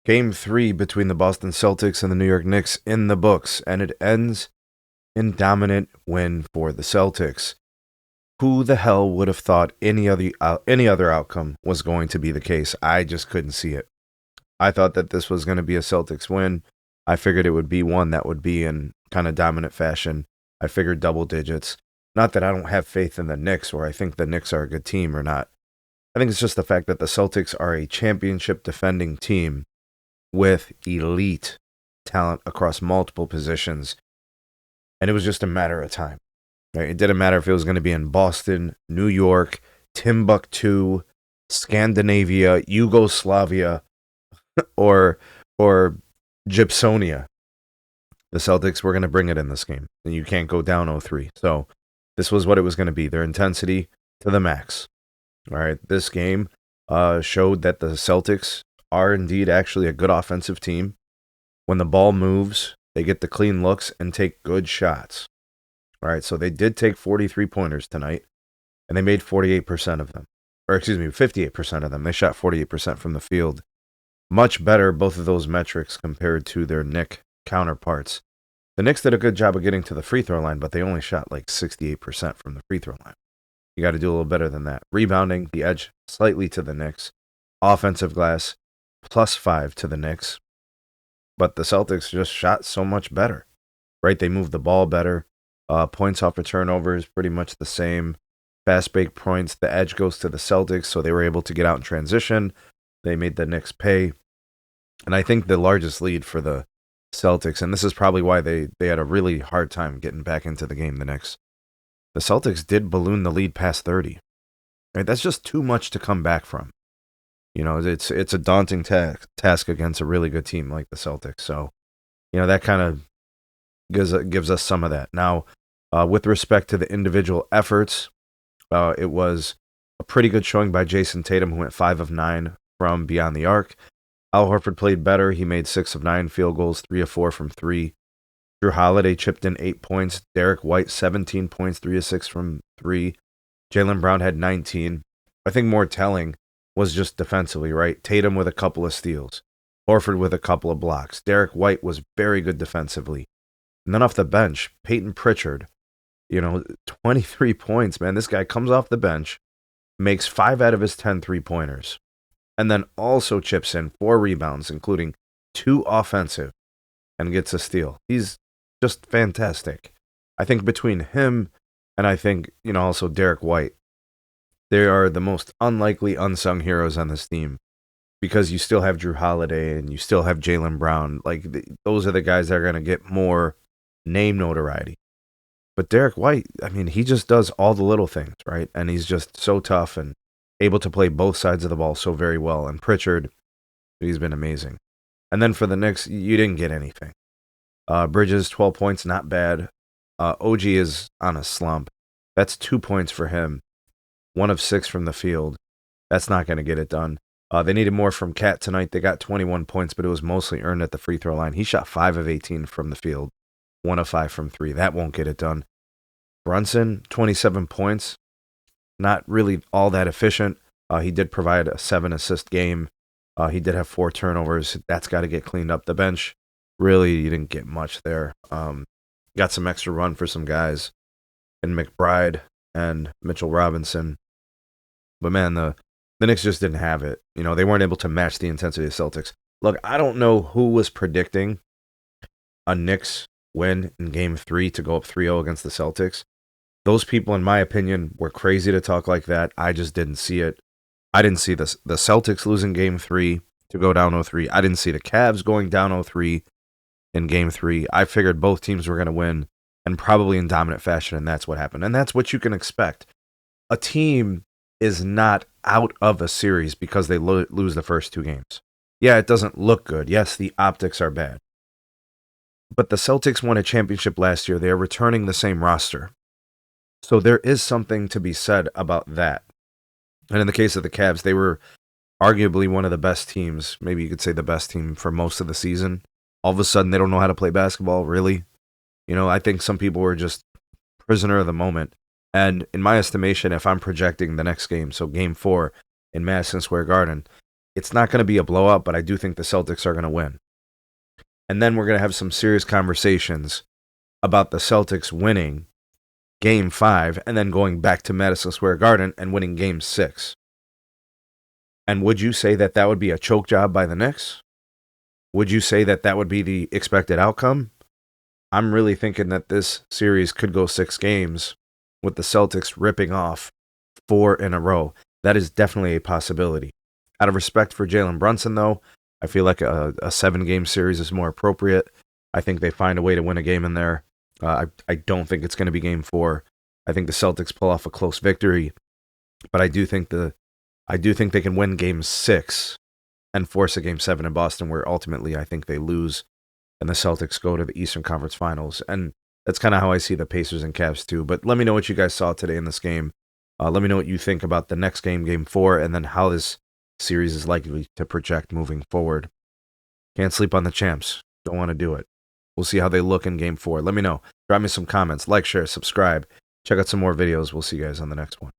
Game 3 between the Boston Celtics and the New York Knicks in the books, and it ends in dominant win for the Celtics. Who the hell would have thought any other outcome was going to be the case? I just couldn't see it. I thought that this was going to be a Celtics win. I figured it would be one that would be in kind of dominant fashion. I figured double digits. Not that I don't have faith in the Knicks or I think the Knicks are a good team or not. I think it's just the fact that the Celtics are a championship defending team with elite talent across multiple positions. And it was just a matter of time. Right? It didn't matter if it was going to be in Boston, New York, Timbuktu, Scandinavia, Yugoslavia, or Gypsonia. The Celtics were going to bring it in this game. And you can't go down 0-3. So this was what it was going to be. Their intensity to the max. All right. This game showed that the Celtics are indeed actually a good offensive team. When the ball moves, they get the clean looks and take good shots. All right, so they did take 43 pointers tonight, and they made 48% of them. Or excuse me, 58% of them. They shot 48% from the field. Much better, both of those metrics, compared to their Knick counterparts. The Knicks did a good job of getting to the free throw line, but they only shot like 68% from the free throw line. You got to do a little better than that. Rebounding, the edge slightly to the Knicks. Offensive glass, +5 to the Knicks. But the Celtics just shot so much better, right? They moved the ball better. Points off of turnovers, pretty much the same. Fast break points, the edge goes to the Celtics, so they were able to get out in transition. They made the Knicks pay. And I think the largest lead for the Celtics, and this is probably why they had a really hard time getting back into the game, the Knicks. The Celtics did balloon the lead past 30. Right? That's just too much to come back from. You know, it's a daunting task against a really good team like the Celtics. So, you know, that kind of gives us some of that. Now, with respect to the individual efforts, it was a pretty good showing by Jason Tatum, who went 5 of 9 from beyond the arc. Al Horford played better. He made 6 of 9 field goals, 3 of 4 from 3. Drew Holiday chipped in 8 points. Derek White, 17 points, 3 of 6 from 3. Jaylen Brown had 19. I think more telling was just defensively, right? Tatum with a couple of steals. Horford with a couple of blocks. Derek White was very good defensively. And then off the bench, Peyton Pritchard, 23 points, man. This guy comes off the bench, makes 5 out of his 10 3-pointers, and then also chips in 4 rebounds, including 2 offensive, and gets a steal. He's just fantastic. I think between him and I think, also Derek White, they are the most unlikely unsung heroes on this team because you still have Drew Holiday and you still have Jaylen Brown. Like, those are the guys that are going to get more name notoriety. But Derek White, I mean, he just does all the little things, right? And he's just so tough and able to play both sides of the ball so very well. And Pritchard, he's been amazing. And then for the Knicks, you didn't get anything. Bridges, 12 points, not bad. OG is on a slump. That's 2 points for him. 1 of 6 from the field. That's not going to get it done. They needed more from Cat tonight. They got 21 points, but it was mostly earned at the free throw line. He shot 5 of 18 from the field. 1 of 5 from 3. That won't get it done. Brunson, 27 points. Not really all that efficient. He did provide a 7-assist game. He did have 4 turnovers. That's got to get cleaned up. The bench, really, you didn't get much there. Got some extra run for some guys in McBride and Mitchell Robinson. But man, the Knicks just didn't have it. They weren't able to match the intensity of the Celtics. Look, I don't know who was predicting a Knicks win in Game 3 to go up 3-0 against the Celtics. Those people, in my opinion, were crazy to talk like that. I just didn't see it. I didn't see the Celtics losing Game 3 to go down 0-3. I didn't see the Cavs going down 0-3 in Game 3. I figured both teams were going to win, and probably in dominant fashion, and that's what happened. And that's what you can expect. A team is not out of a series because they lose the first 2 games. Yeah, it doesn't look good. Yes, the optics are bad. But the Celtics won a championship last year. They are returning the same roster. So there is something to be said about that. And in the case of the Cavs, they were arguably one of the best teams, maybe you could say the best team for most of the season. All of a sudden, they don't know how to play basketball, really. I think some people were just prisoner of the moment. And in my estimation, if I'm projecting the next game, so Game 4 in Madison Square Garden, It's not going to be a blowout, but I do think the Celtics are going to win. And then we're going to have some serious conversations about the Celtics winning Game 5 and then going back to Madison Square Garden and winning Game 6. And would you say that that would be a choke job by the Knicks? Would you say that that would be the expected outcome? I'm really thinking that this series could go 6 games with the Celtics ripping off 4 in a row. That is definitely a possibility. Out of respect for Jalen Brunson, though, I feel like a 7-game series is more appropriate. I think they find a way to win a game in there. I don't think it's going to be Game 4. I think the Celtics pull off a close victory, but I do think they can win Game 6 and force a Game 7 in Boston, where ultimately I think they lose and the Celtics go to the Eastern Conference Finals. And that's kind of how I see the Pacers and Cavs too. But let me know what you guys saw today in this game. Let me know what you think about the next game, Game 4, and then how this series is likely to project moving forward. Can't sleep on the champs. Don't want to do it. We'll see how they look in Game 4. Let me know. Drop me some comments. Like, share, subscribe. Check out some more videos. We'll see you guys on the next one.